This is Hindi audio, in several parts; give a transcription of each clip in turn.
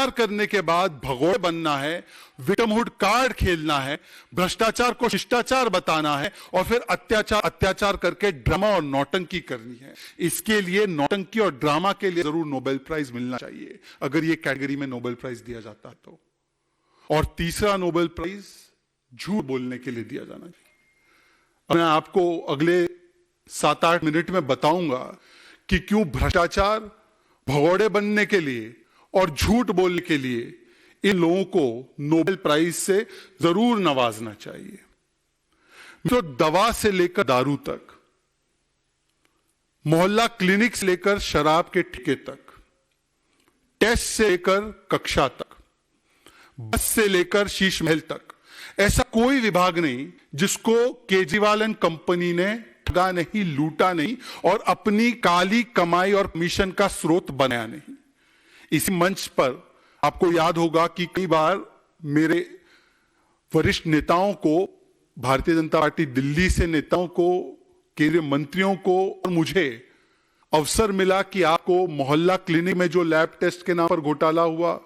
भ्रष्टाचार करने के बाद भगोड़े बनना है, विक्टिमहुड कार्ड खेलना है, भ्रष्टाचार को शिष्टाचार बताना है और फिर अत्याचार करके ड्रामा और नौटंकी करनी है। इसके लिए नौटंकी और ड्रामा के लिए जरूर नोबेल प्राइज मिलना चाहिए, अगर ये कैटेगरी में नोबेल प्राइज दिया जाता तो। और तीसरा नोबेल प्राइज झूठ बोलने के लिए दिया जाना चाहिए। मैं आपको अगले 7-8 मिनट में बताऊंगा कि क्यों भ्रष्टाचार, भगोड़े बनने के लिए और झूठ बोलने के लिए इन लोगों को नोबेल प्राइज से जरूर नवाजना चाहिए। तो दवा से लेकर दारू तक, मोहल्ला क्लिनिक से लेकर शराब के ठेके तक, टेस्ट से लेकर कक्षा तक, बस से लेकर शीश महल तक, ऐसा कोई विभाग नहीं जिसको केजरीवाल एंड कंपनी ने ठगा नहीं, लूटा नहीं और अपनी काली कमाई और कमीशन का स्रोत बनाया नहीं। इसी मंच पर आपको याद होगा कि कई बार मेरे वरिष्ठ नेताओं को, भारतीय जनता पार्टी दिल्ली से नेताओं को, केंद्रीय मंत्रियों को और मुझे अवसर मिला कि आपको मोहल्ला क्लिनिक में जो लैब टेस्ट के नाम पर घोटाला हुआ,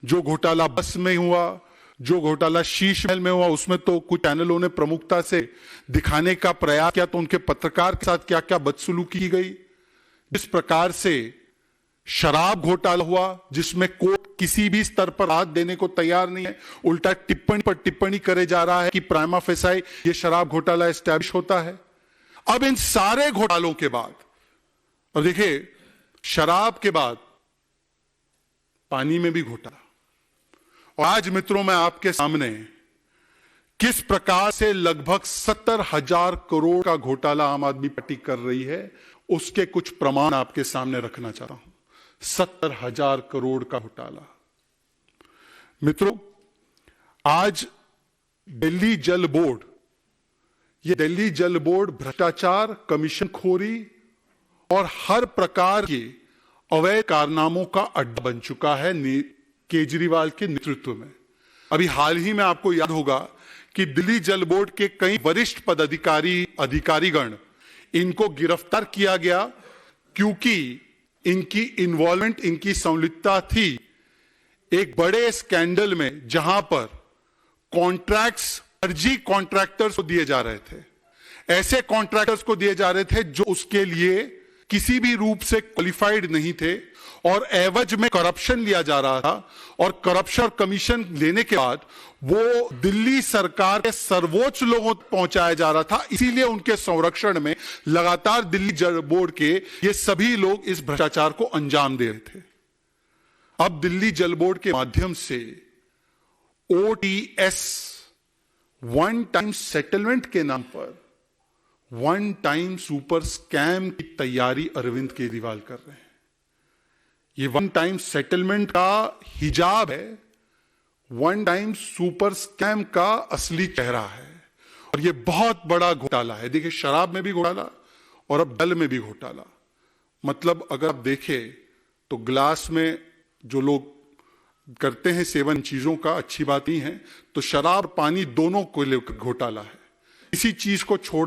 जो घोटाला बस में हुआ, जो घोटाला शीश महल में हुआ, उसमें तो कुछ चैनलों ने प्रमुखता से दिखाने का प्रयास किया, तो उनके पत्रकार के साथ क्या क्या बदसलूकी की गई। जिस प्रकार से शराब घोटाला हुआ, जिसमें कोर्ट किसी भी स्तर पर हाथ देने को तैयार नहीं है, उल्टा टिप्पणी पर टिप्पणी करे जा रहा है कि प्राइमा फेसाई ये शराब घोटाला एस्टैब्लिश होता है। अब इन सारे घोटालों के बाद, अब देखिए, शराब के बाद पानी में भी घोटाला, और आज मित्रों मैं आपके सामने किस प्रकार से लगभग 70,000 करोड़ का घोटाला आम आदमी पार्टी कर रही है, उसके कुछ प्रमाण आपके सामने रखना चाह रहा हूं। 70,000 करोड़ का घोटाला। मित्रों, आज दिल्ली जल बोर्ड, ये दिल्ली जल बोर्ड भ्रष्टाचार, कमीशनखोरी और हर प्रकार के अवैध कारनामों का अड्डा बन चुका है केजरीवाल के नेतृत्व में। अभी हाल ही में आपको याद होगा कि दिल्ली जल बोर्ड के कई वरिष्ठ अधिकारीगण, इनको गिरफ्तार किया गया क्योंकि इनकी इन्वॉल्वमेंट, इनकी संलिप्तता थी एक बड़े स्कैंडल में, जहां पर कॉन्ट्रैक्ट्स फर्जी कॉन्ट्रैक्टर्स को दिए जा रहे थे। ऐसे कॉन्ट्रैक्टर्स को दिए जा रहे थे जो उसके लिए किसी भी रूप से क्वालिफाइड नहीं थे, और एवज में करप्शन लिया जा रहा था, और करप्शन कमीशन लेने के बाद वो दिल्ली सरकार के सर्वोच्च लोगों तक पहुंचाया जा रहा था। इसीलिए उनके संरक्षण में लगातार दिल्ली जल बोर्ड के ये सभी लोग इस भ्रष्टाचार को अंजाम दे रहे थे। अब दिल्ली जल बोर्ड के माध्यम से OTS, वन टाइम सेटलमेंट के नाम पर वन टाइम सुपर स्कैम की तैयारी अरविंद केजरीवाल कर रहे हैं। ये वन टाइम सेटलमेंट का हिजाब है, वन टाइम सुपर स्कैम का असली चेहरा है, और ये बहुत बड़ा घोटाला है। देखिए, शराब में भी घोटाला और अब जल में भी घोटाला। मतलब अगर आप देखें तो ग्लास में जो लोग करते हैं सेवन चीजों का, अच्छी बात नहीं है, तो शराब पानी दोनों को लेकर घोटाला है। इसी चीज को छोड़